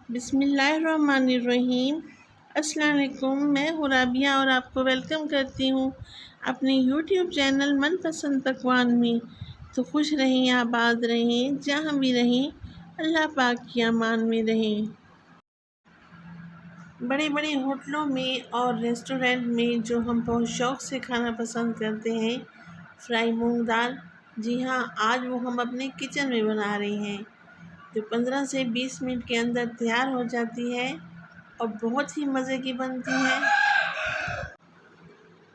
बिस्मिल्लाहिर्रहमानिर्रहीम। अस्सलाम वालेकुम। मैं हूँ राबिया और आपको वेलकम करती हूँ अपने यूट्यूब चैनल मनपसंद पकवान में। तो खुश रहें, आबाद रहें, जहाँ भी रहें अल्लाह पाक की अमान में रहें। बड़े बड़े होटलों में और रेस्टोरेंट में जो हम बहुत शौक़ से खाना पसंद करते हैं, फ्राई मूंग दाल, जी हाँ, आज वो हम अपने किचन में बना रहे हैं, जो 15 से 20 मिनट के अंदर तैयार हो जाती है और बहुत ही मज़े की बनती है।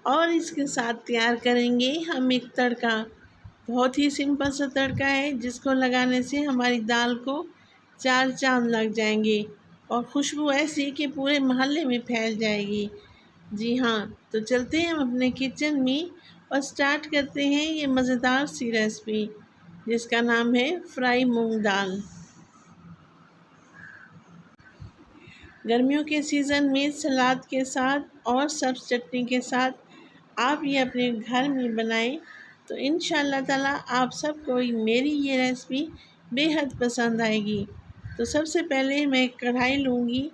और इसके साथ तैयार करेंगे हम एक तड़का। बहुत ही सिंपल सा तड़का है, जिसको लगाने से हमारी दाल को 4 चाँद लग जाएंगे और खुशबू ऐसी कि पूरे मोहल्ले में फैल जाएगी। जी हाँ, तो चलते हैं हम अपने किचन में और स्टार्ट करते हैं ये मज़ेदार सी रेसिपी, जिसका नाम है फ्राई मूंग दाल। गर्मियों के सीज़न में सलाद के साथ और सब्ज़ चटनी के साथ आप ये अपने घर में बनाएं तो इंशाअल्लाह ताला आप सबको मेरी ये रेसिपी बेहद पसंद आएगी। तो सबसे पहले मैं कढ़ाई लूँगी,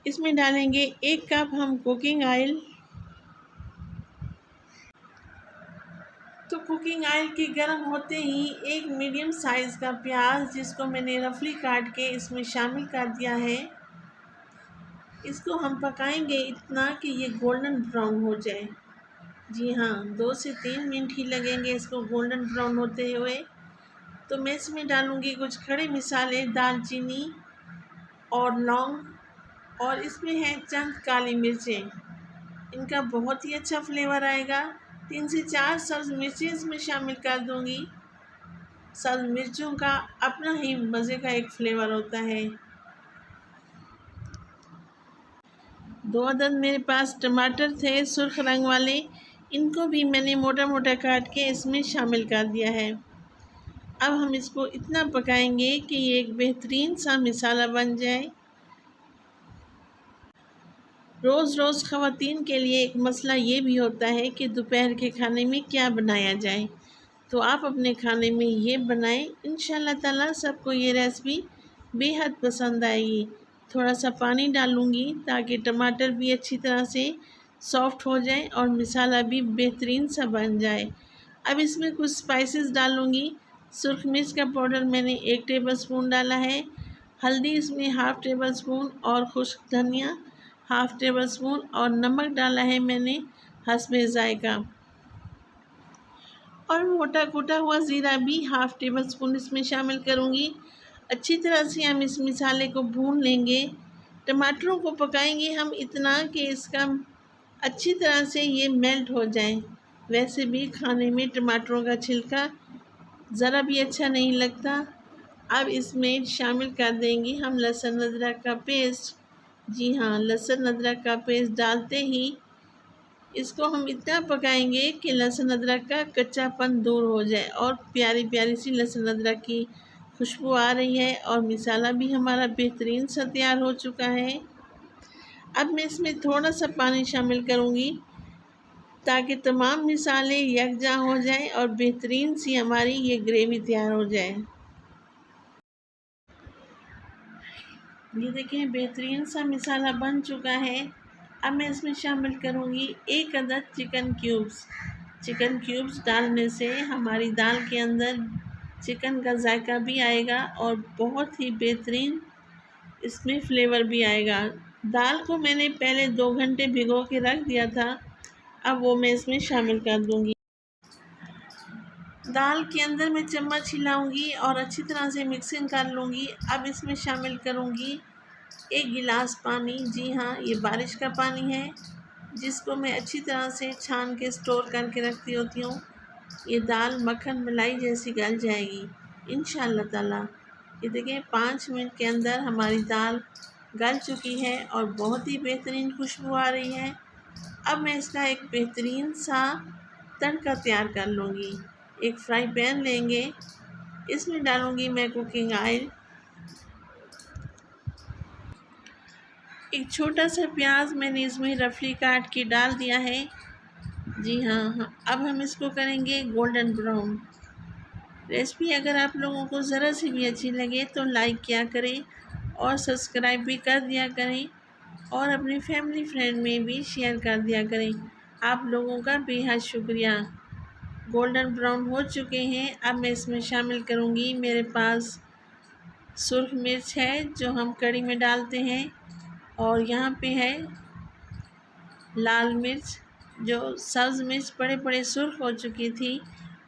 इसमें डालेंगे 1 कप हम कुकिंग ऑयल। तो कुकिंग ऑयल के गर्म होते ही एक मीडियम साइज़ का प्याज, जिसको मैंने रफली काट के इसमें शामिल कर दिया है। इसको हम पकाएंगे इतना कि ये गोल्डन ब्राउन हो जाए। जी हाँ, 2 से 3 मिनट ही लगेंगे इसको गोल्डन ब्राउन होते हुए। तो मैं इसमें डालूँगी कुछ खड़े मसाले, दालचीनी और लौंग, और इसमें है चंद काली मिर्चें। इनका बहुत ही अच्छा फ्लेवर आएगा। 3 से 4 सब्ज़ मिर्चें इसमें शामिल कर दूँगी। सब्ज़ मिर्चों का अपना ही मज़े का एक फ्लेवर होता है। 2 अदद मेरे पास टमाटर थे सुर्ख रंग वाले, इनको भी मैंने मोटा मोटा काट के इसमें शामिल कर दिया है। अब हम इसको इतना पकाएंगे कि ये एक बेहतरीन सा मसाला बन जाए। रोज़ रोज़ ख़वातीन के लिए एक मसला ये भी होता है कि दोपहर के खाने में क्या बनाया जाए, तो आप अपने खाने में ये बनाएं, इंशाअल्लाह ताला सबको ये रेसिपी बेहद पसंद आएगी। थोड़ा सा पानी डालूँगी ताकि टमाटर भी अच्छी तरह से सॉफ़्ट हो जाए और मसाला भी बेहतरीन सा बन जाए। अब इसमें कुछ स्पाइसेस डालूँगी। सुर्ख मिर्च का पाउडर मैंने 1 टेबलस्पून डाला है, हल्दी इसमें हाफ़ टेबल स्पून और खुश्क धनिया हाफ़ टेबल स्पून, और नमक डाला है मैंने हस्बे ज़ायक़ा, और मोटा कूटा हुआ ज़ीरा भी हाफ़ टेबल स्पून इसमें शामिल करूँगी। अच्छी तरह से हम इस मसाले को भून लेंगे। टमाटरों को पकाएंगे हम इतना कि इसका अच्छी तरह से ये मेल्ट हो जाए। वैसे भी खाने में टमाटरों का छिलका ज़रा भी अच्छा नहीं लगता। अब इसमें शामिल कर देंगे हम लहसुन अदरक का पेस्ट। जी हाँ, लहसुन अदरक का पेस्ट डालते ही इसको हम इतना पकाएंगे कि लहसुन अदरक का कच्चापन दूर हो जाए और प्यारी प्यारी सी लहसुन अदरक की खुशबू आ रही है और मसाला भी हमारा बेहतरीन सा तैयार हो चुका है। अब मैं इसमें थोड़ा सा पानी शामिल करूँगी ताकि तमाम मसाले यकजा हो जाए और बेहतरीन सी हमारी ये ग्रेवी तैयार हो जाए। ये देखें, बेहतरीन सा मसाला बन चुका है। अब मैं इसमें शामिल करूँगी 1 अदद चिकन क्यूब्स। चिकन क्यूब्स डालने से हमारी दाल के अंदर चिकन का जायका भी आएगा और बहुत ही बेहतरीन इसमें फ्लेवर भी आएगा। दाल को मैंने पहले 2 घंटे भिगो के रख दिया था, अब वो मैं इसमें शामिल कर दूँगी। दाल के अंदर मैं चम्मच हिलाऊंगी और अच्छी तरह से मिक्सिंग कर लूँगी। अब इसमें शामिल करूँगी 1 गिलास पानी। जी हाँ, ये बारिश का पानी है, जिसको मैं अच्छी तरह से छान के स्टोर करके रखती होती हूँ। ये दाल मक्खन मलाई जैसी गल जाएगी इंशाअल्लाह ताला। ये देखें, 5 मिनट के अंदर हमारी दाल गल चुकी है और बहुत ही बेहतरीन खुशबू आ रही है। अब मैं इसका एक बेहतरीन सा तड़का तैयार कर लूँगी। एक फ्राई पैन लेंगे, इसमें डालूँगी मैं कुकिंग ऑयल। एक छोटा सा प्याज मैंने इसमें रफली काट के डाल दिया है। जी हाँ, अब हम इसको करेंगे गोल्डन ब्राउन। रेसिपी अगर आप लोगों को ज़रा सी भी अच्छी लगे तो लाइक किया करें और सब्सक्राइब भी कर दिया करें और अपनी फैमिली फ्रेंड में भी शेयर कर दिया करें। आप लोगों का बेहद शुक्रिया। गोल्डन ब्राउन हो चुके हैं। अब मैं इसमें शामिल करूँगी, मेरे पास सुर्ख मिर्च है जो हम कड़ी में डालते हैं, और यहाँ पे है लाल मिर्च, जो सब्ज़ मिर्च बड़े बड़े सुर्ख हो चुकी थी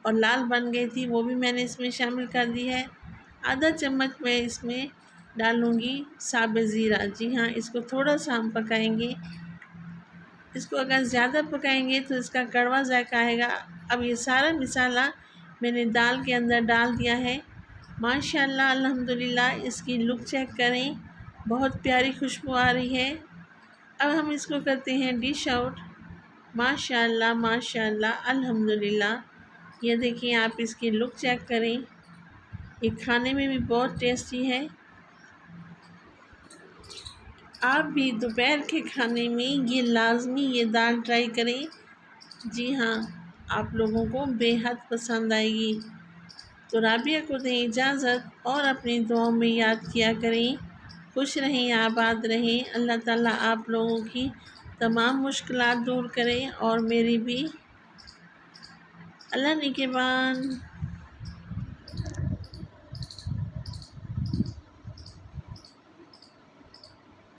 और लाल बन गई थी, वो भी मैंने इसमें शामिल कर दी है। आधा चम्मच मैं इसमें डालूँगी साबुत ज़ीरा। जी हाँ, इसको थोड़ा सा हम पकाएंगे। इसको अगर ज़्यादा पकाएंगे तो इसका कड़वा जायका आएगा। अब ये सारा मसाला मैंने दाल के अंदर डाल दिया है। माशाल्लाह अल्हम्दुलिल्लाह, इसकी लुक चेक करें, बहुत प्यारी खुशबू आ रही है। अब हम इसको करते हैं डिश आउट। माशाल्लाह माशाल्लाह अल्हम्दुलिल्लाह। ये देखिए, आप इसकी लुक चेक करें, ये खाने में भी बहुत टेस्टी है। आप भी दोपहर के खाने में ये लाजमी ये दाल ट्राई करें। जी हाँ, आप लोगों को बेहद पसंद आएगी। तो राबिया को दें इजाज़त और अपनी दुआओं में याद किया करें। खुश रहें, आबाद रहें। अल्लाह ताला आप लोगों की तमाम मुश्किलात दूर करें और मेरी भी। अल्लाह निगहबान।